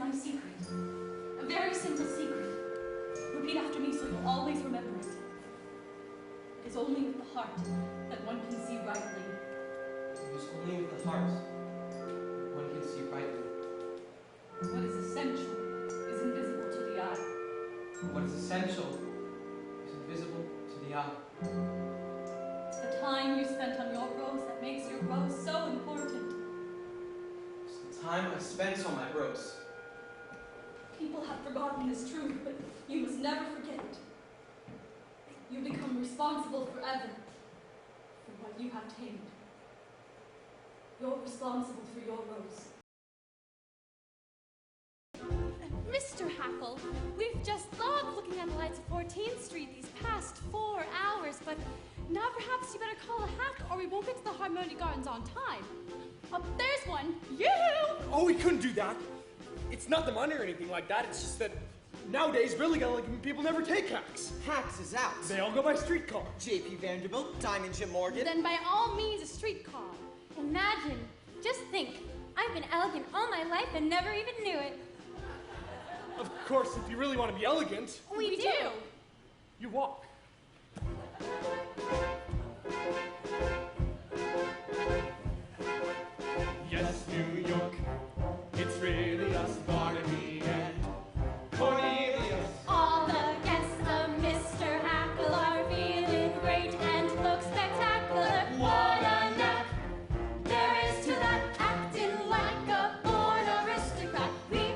one secret. A very simple secret. Repeat after me so you'll always remember it. It is only with the heart that one can see rightly. It is only with the heart that one can see rightly. What is essential is invisible to the eye. What is essential is invisible to the eye. It's the time you spent on your rose that makes your rose so important. It's the time I spent on my rose. People have forgotten this truth, but you must never forget it. You become responsible forever for what you have tamed. You're responsible for your rose. Mr. Hackle, we've just loved looking at the lights of 14th Street these past 4 hours, but now perhaps you better call a hack or we won't get to the Harmony Gardens on time. Oh, there's one. Yoo-hoo! Oh, we couldn't do that. It's not the money or anything like that. It's just that nowadays, really elegant people never take hacks. Hacks is out. They all go by streetcar. J.P. Vanderbilt, Diamond Jim Morgan. Then by all means, a streetcar. Imagine, just think, I've been elegant all my life and never even knew it. Of course, if you really want to be elegant, We do. you walk. Yes, New York, it's really us, Barnaby and Cornelius. All the guests of Mr. Hackle are feeling great and look spectacular. What a knack there is to that, acting like a born aristocrat. We've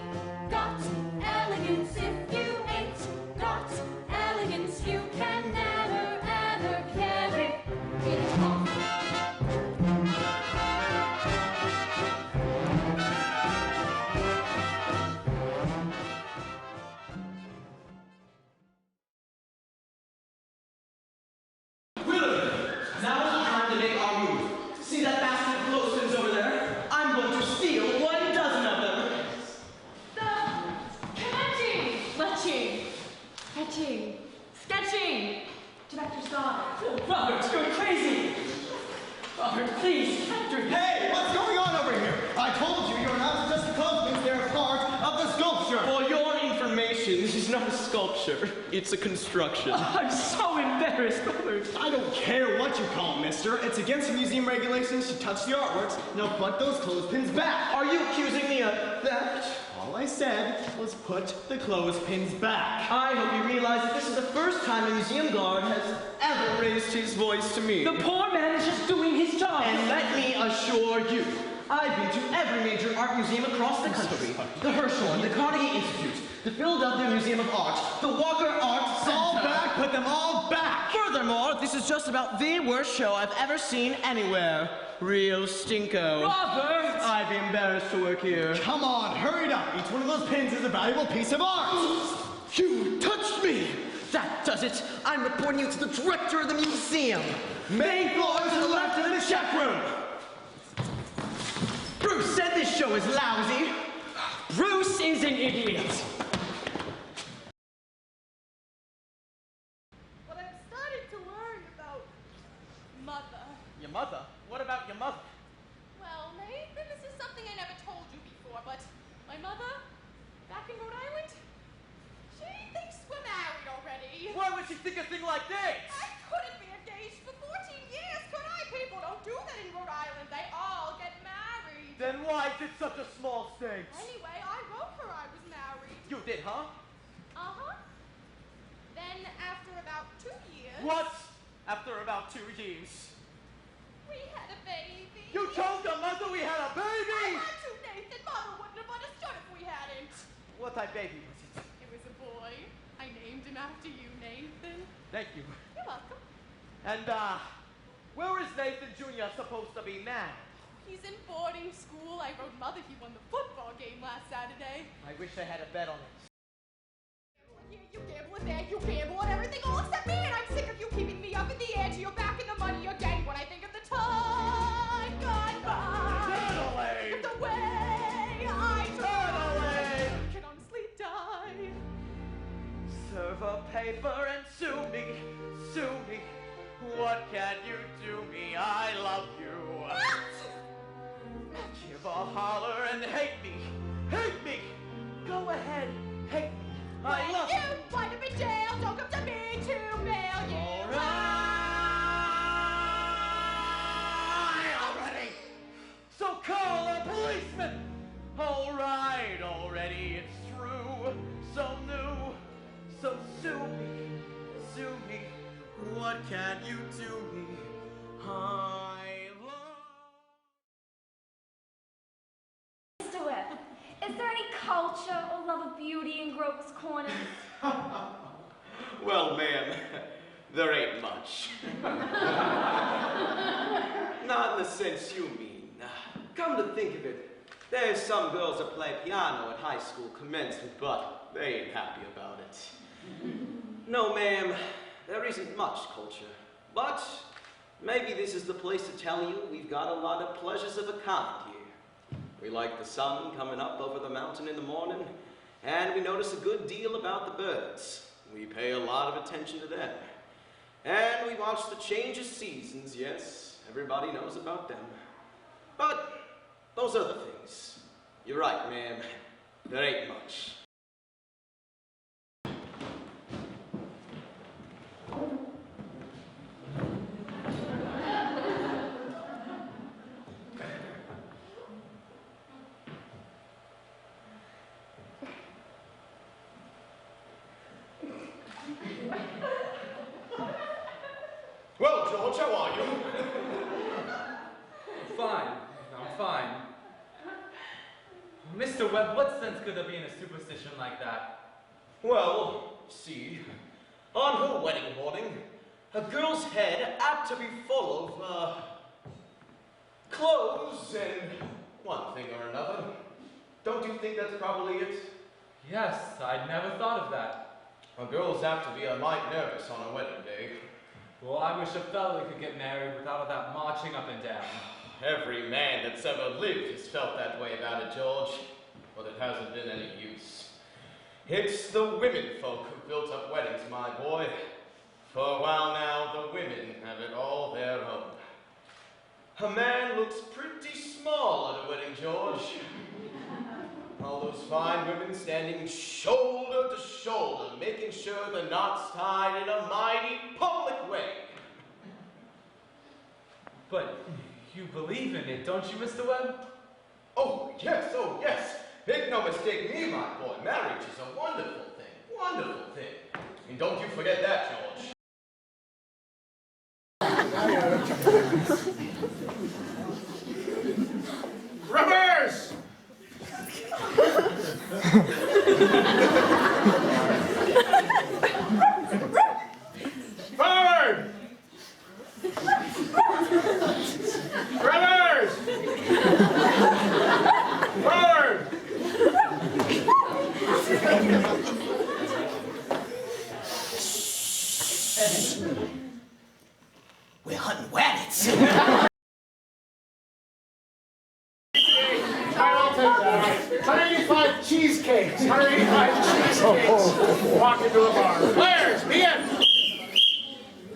got elegance. If you ain't got elegance, you can never ever carry it off. Now is the time to make our move. See that basket of clothespins over there? I'm going to steal 1 dozen of them. Fletching, fetching, sketching. Director's daughter. Oh, Robert, you're crazy. Robert, please. Hey, what's going on over here? I told you you're not just the clothespins, they're part of the sculpture. For your information, this is not a sculpture. It's a construction. I'm so embarrassed, Robert. I don't care what you call it, mister. It's against the museum regulations to touch the artworks. Now put those clothespins back. Are you accusing me of theft? All I said was put the clothespins back. I hope you realize that this is the first time a museum guard has ever raised his voice to me. The poor man is just doing his job. And let me assure you, I've been to every major art museum across the country. The Hirshhorn, the Carnegie Institute, the Philadelphia Museum of Art, the Walker Art Center. All back, put them all back. Furthermore, this is just about the worst show I've ever seen anywhere. Real stinko. Robert! I'd be embarrassed to work here. Come on, hurry it up. Each one of those pins is a valuable piece of art. You touched me! That does it. I'm reporting you to the director of the museum. Main floor to the left of the check room. Bruce said this show is lousy. Bruce is an idiot. But I'm starting to worry about Mother. Your mother? What about your mother? Well, Nathan, this is something I never told you before, but my mother, back in Rhode Island, she thinks we're married already. Why would she think a thing like this? I couldn't be engaged for 14 years, could I? People don't do that in Rhode Island. They all get married. Then why is it such a small state? Anyway, I wrote her I was married. You did, huh? Uh-huh. Then after about 2 years... What? After about 2 years. We had a baby. You told your mother we had a I baby! had to, Nathan. Mother wouldn't have understood if we hadn't. What type baby was it? It was a boy. I named him after you, Nathan. Thank you. You're welcome. And, where is Nathan Jr. supposed to be now? He's in boarding school. I wrote Mother he won the football game last Saturday. I wish I had a bet on it. You gamble in there, you gamble on everything all except me, and I'm sick of you keeping me up in the ante. You're back in the money again when I think of the time gone by. Turn away! The way I Turn away! I can honestly die. Serve a paper and sue me, sue me. What can you do me? I love you. Give a holler and hate me, I love you wind up in jail, don't come to me to bail you. Already! So call a policeman! Alright, already, it's true. So new, so sue me. What can you do me? I love... Mr. Webb, is there any culture or love of beauty in Grover's Corners? Well, ma'am, there ain't much. Not in the sense you mean. Come to think of it, there's some girls that play piano at high school commencement, but they ain't happy about it. No, ma'am, there isn't much culture. But maybe this is the place to tell you we've got a lot of pleasures of a kind here. We like the sun coming up over the mountain in the morning, and we notice a good deal about the birds. We pay a lot of attention to them. And we watch the change of seasons, yes, everybody knows about them. But those other things, you're right, ma'am, there ain't much. Well, George, how are you? Fine. I'm fine. Mr. Webb, what sense could there be in a superstition like that? Well, see, on her wedding morning, a girl's head apt to be full of, clothes and one thing or another. Don't you think that's probably it? Yes, I'd never thought of that. A girl's apt to be a mite nervous on her wedding day. Well, I wish a fella could get married without all that marching up and down. Every man that's ever lived has felt that way about it, George, but it hasn't been any use. It's the women folk who built up weddings, my boy. For a while now, the women have it all their own. A man looks pretty small at a wedding, George. All those fine women standing shoulder to shoulder, making sure the knot's tied in a mighty public way. But you believe in it, don't you, Mr. Webb? Oh, yes, Make no mistake me, my boy, marriage is a wonderful thing. And don't you forget that, George. Reverse! Forward! Reverse! Forward! We're hunting rabbits. I'll take that. 185 cheesecakes. 185 cheesecakes. Walk into a bar. Players, begin.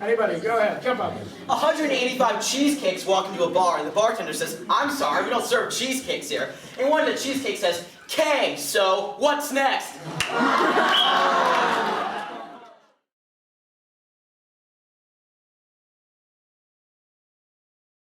Anybody, go ahead. Jump up. 185 cheesecakes walk into a bar, and the bartender says, "I'm sorry, we don't serve cheesecakes here." And one of the cheesecakes says, "K, so what's next?"